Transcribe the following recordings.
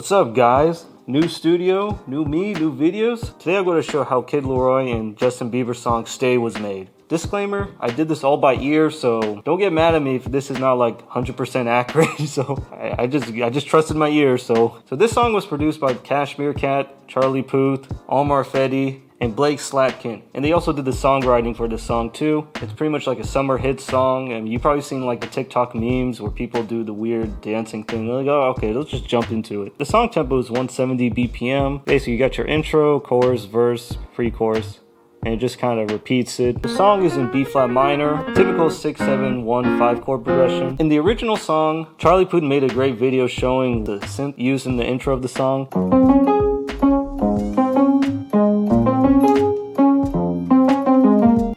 What's up, guys? New studio, new me, new videos. Today I'm going to show how Kid Laroi and Justin Bieber's song Stay was made. Disclaimer, I did this all by ear, so don't get mad at me if this is not like 100% accurate. So I just trusted my ears. So this song was produced by Cashmere Cat, Charlie Puth, Omar Fedi, and Blake Slatkin. And they also did the songwriting for this song too. It's pretty much like a summer hit song, and you've probably seen like the TikTok memes where people do the weird dancing thing. They're like, oh, okay, let's just jump into it. The song tempo is 170 BPM. Basically, you got your intro, chorus, verse, pre-chorus, and it just kind of repeats it. The song is in B flat minor, typical 6-7-1-5 chord progression. In the original song, Charlie Puth made a great video showing the synth used in the intro of the song.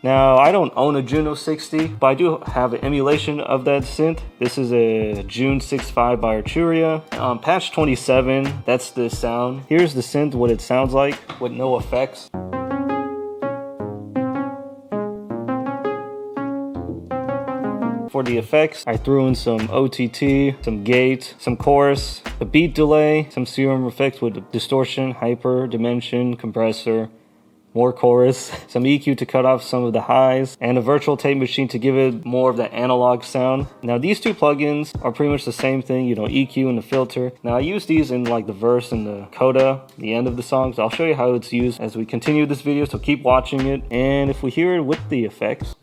Now, I don't own a Juno 60, but I do have an emulation of that synth. This is a June 65 by Arturia. On patch 27, that's the sound. Here's the synth, what it sounds like with no effects. For the effects, I threw in some OTT, some gate, some chorus, a beat delay, some serum effects with distortion, hyper, dimension, compressor, more chorus, some EQ to cut off some of the highs, and a virtual tape machine to give it more of that analog sound. Now these two plugins are pretty much the same thing, you know, EQ and the filter. Now I use these in like the verse and the coda, the end of the song, so I'll show you how it's used as we continue this video, so keep watching it. And if we hear it with the effects,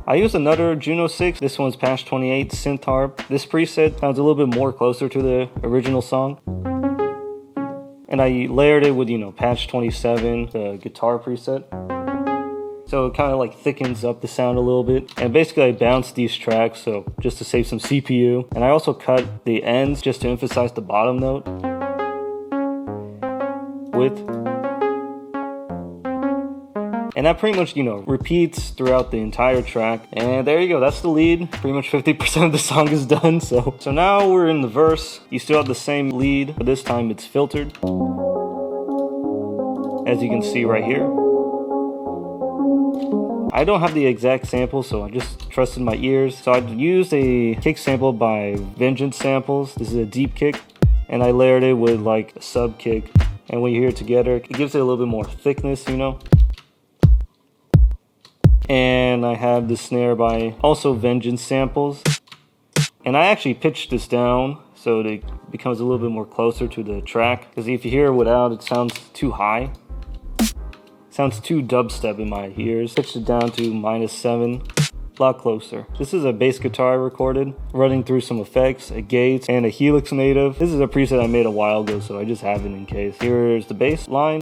I used another Juno 6, this one's patch 28 synth harp. This preset sounds a little bit more closer to the original song. And I layered it with, you know, patch 27, the guitar preset. So it kind of like thickens up the sound a little bit. And basically I bounced these tracks, so just to save some CPU. And I also cut the ends just to emphasize the bottom note with. And that pretty much, you know, repeats throughout the entire track. And there you go, that's the lead. Pretty much 50% of the song is done. So now we're in the verse. You still have the same lead, but this time it's filtered, as you can see right here. I don't have the exact sample, so I just trusted my ears. So I used a kick sample by Vengeance Samples. This is a deep kick, and I layered it with like a sub kick. And when you hear it together, it gives it a little bit more thickness, you know. And I have the snare by also Vengeance Samples. And I actually pitched this down so it becomes a little bit more closer to the track. Because if you hear it without, it sounds too high. It sounds too dubstep in my ears. Pitched it down to -7. A lot closer. This is a bass guitar I recorded, running through some effects, a gate, and a Helix native. This is a preset I made a while ago, so I just have it in case. Here's the bass line.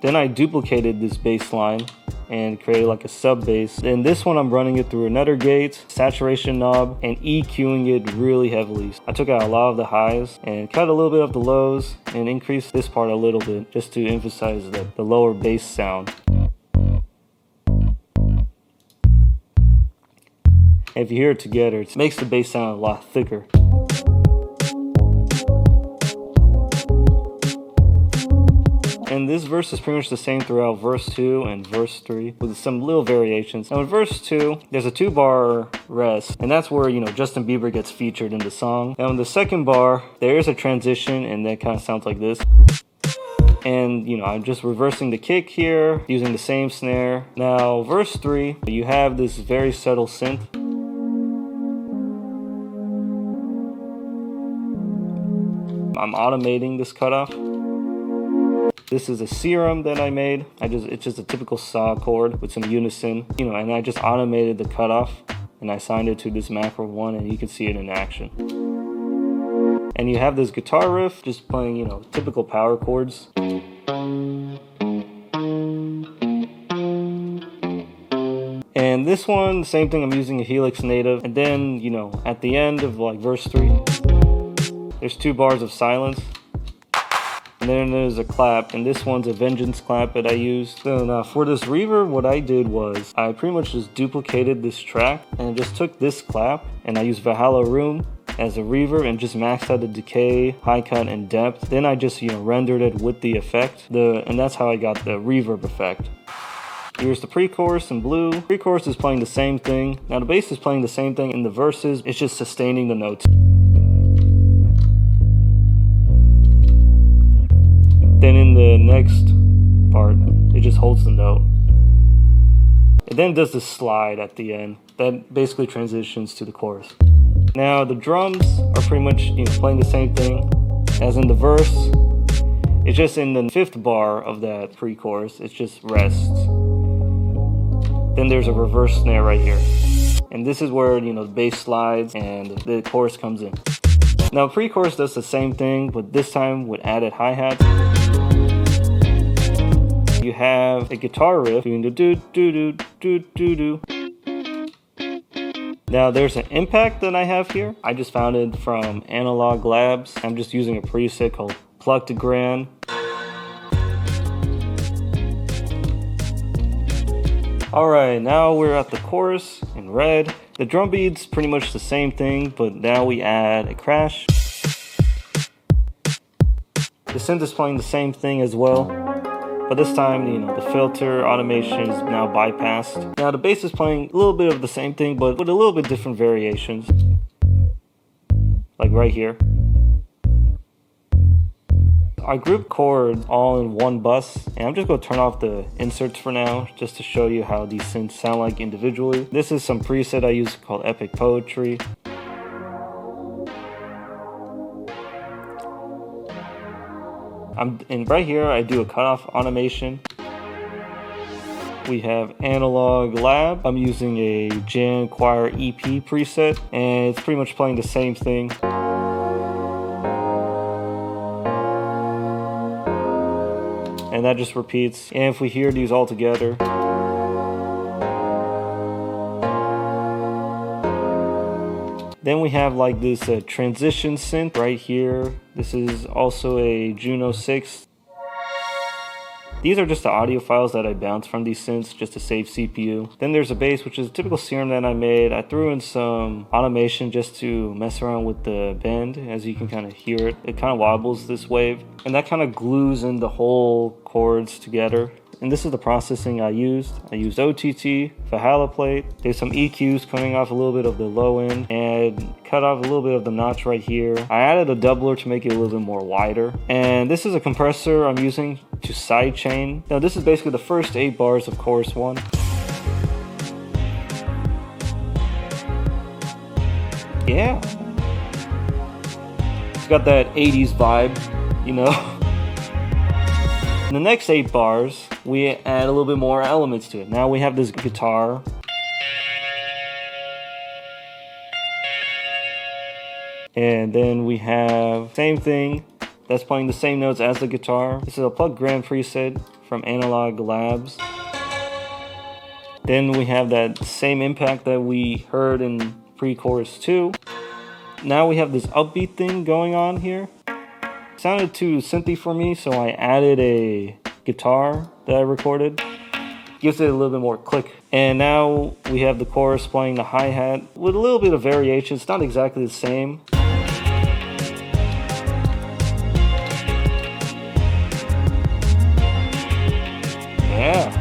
Then I duplicated this bass line and created like a sub bass. Then this one I'm running it through another gate, saturation knob, and EQing it really heavily. I took out a lot of the highs and cut a little bit of the lows and increased this part a little bit just to emphasize the lower bass sound. And if you hear it together, it makes the bass sound a lot thicker. And this verse is pretty much the same throughout verse 2 and verse 3 with some little variations. Now in verse 2, there's a 2-bar rest, and that's where, you know, Justin Bieber gets featured in the song. Now in the second bar, there is a transition, and that kind of sounds like this. And, you know, I'm just reversing the kick here, using the same snare. Now verse 3, you have this very subtle synth. I'm automating this cutoff. This is a serum that I made. It's just a typical saw chord with some unison, you know, and I just automated the cutoff and I assigned it to this macro one, and you can see it in action. And you have this guitar riff just playing, you know, typical power chords. And this one, same thing, I'm using a Helix native. And then, you know, at the end of like verse 3, there's 2 bars of silence. And then there's a clap, and this one's a Vengeance clap that I used. So now for this reverb, what I did was I pretty much just duplicated this track and just took this clap, and I used Valhalla Room as a reverb and just maxed out the decay, high cut, and depth. Then I just, you know, rendered it with the effect, and that's how I got the reverb effect. Here's the pre-chorus in blue. Pre-chorus is playing the same thing. Now the bass is playing the same thing in the verses. It's just sustaining the notes. Then in the next part, it just holds the note. It then does this slide at the end. That basically transitions to the chorus. Now the drums are pretty much playing the same thing as in the verse. It's just in the 5th bar of that pre-chorus, it just rests. Then there's a reverse snare right here. And this is where, the bass slides and the chorus comes in. Now pre-chorus does the same thing, but this time with added hi-hats. You have a guitar riff doing the do-do-do-do-do-do. Now there's an impact that I have here. I just found it from Analog Labs. I'm just using a preset called Plug to Grand. Alright, now we're at the chorus in red. The drum beat's pretty much the same thing, but now we add a crash. The synth is playing the same thing as well, but this time, the filter automation is now bypassed. Now the bass is playing a little bit of the same thing, but with a little bit different variations. Like right here. I grouped chords all in one bus, and I'm just going to turn off the inserts for now, just to show you how these synths sound like individually. This is some preset I use called Epic Poetry. And right here I do a cutoff automation. We have Analog Lab. I'm using a Jan Choir EP preset, and it's pretty much playing the same thing. And that just repeats. And if we hear these all together, then we have like this transition synth right here. This is also a Juno 6. These are just the audio files that I bounced from these synths just to save CPU. Then there's a bass, which is a typical serum that I made. I threw in some automation just to mess around with the bend. As you can kind of hear it, it kind of wobbles this wave. And that kind of glues in the whole chords together. And this is the processing I used. I used OTT, Valhalla plate. There's some EQs coming off a little bit of the low end and cut off a little bit of the notch right here. I added a doubler to make it a little bit more wider. And this is a compressor I'm using to sidechain. Now this is basically the first 8 bars of chorus 1. Yeah. It's got that 80s vibe, In the next 8 bars, we add a little bit more elements to it. Now we have this guitar. And then we have same thing that's playing the same notes as the guitar. This is a Plug Grand preset from Analog Labs. Then we have that same impact that we heard in pre-chorus 2. Now we have this upbeat thing going on here. It sounded too synthy for me, so I added a guitar that I recorded. Gives it a little bit more click. And now we have the chorus playing the hi-hat with a little bit of variation. It's not exactly the same. Yeah.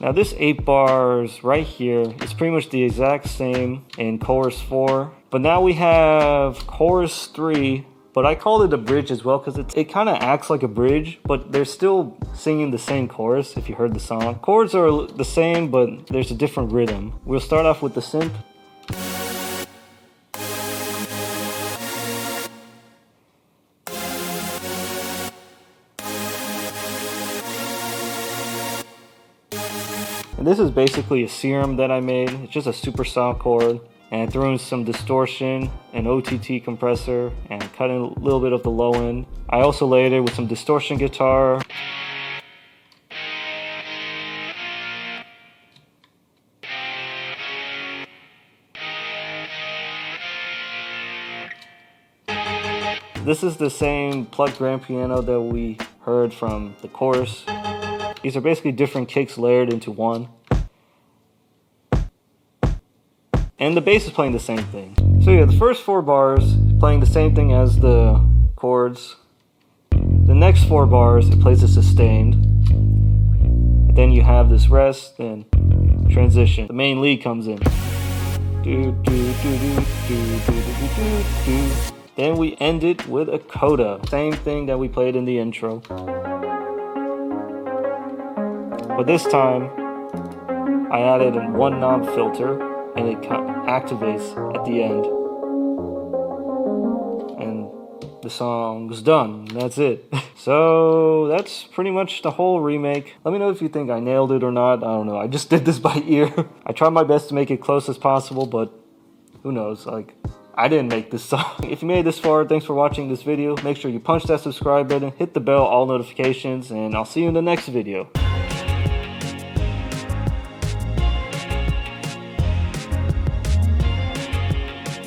Now this 8 bars right here is pretty much the exact same in chorus 4. But now we have chorus 3, but I called it a bridge as well because it kind of acts like a bridge, but they're still singing the same chorus if you heard the song. Chords are the same, but there's a different rhythm. We'll start off with the synth. And this is basically a serum that I made. It's just a super soft chord. And I threw in some distortion, an OTT compressor, and cut in a little bit of the low end. I also layered it with some distortion guitar. This is the same plugged grand piano that we heard from the chorus. These are basically different kicks layered into one. And the bass is playing the same thing. So yeah, the first 4 bars playing the same thing as the chords. The next 4 bars, it plays a sustained. And then you have this rest and transition. The main lead comes in. Then we end it with a coda. Same thing that we played in the intro. But this time, I added a 1 knob filter, and it activates at the end. And the song's done. That's it. So that's pretty much the whole remake. Let me know if you think I nailed it or not. I don't know. I just did this by ear. I tried my best to make it close as possible, but who knows? Like, I didn't make this song. If you made it this far, thanks for watching this video. Make sure you punch that subscribe button, hit the bell, all notifications, and I'll see you in the next video.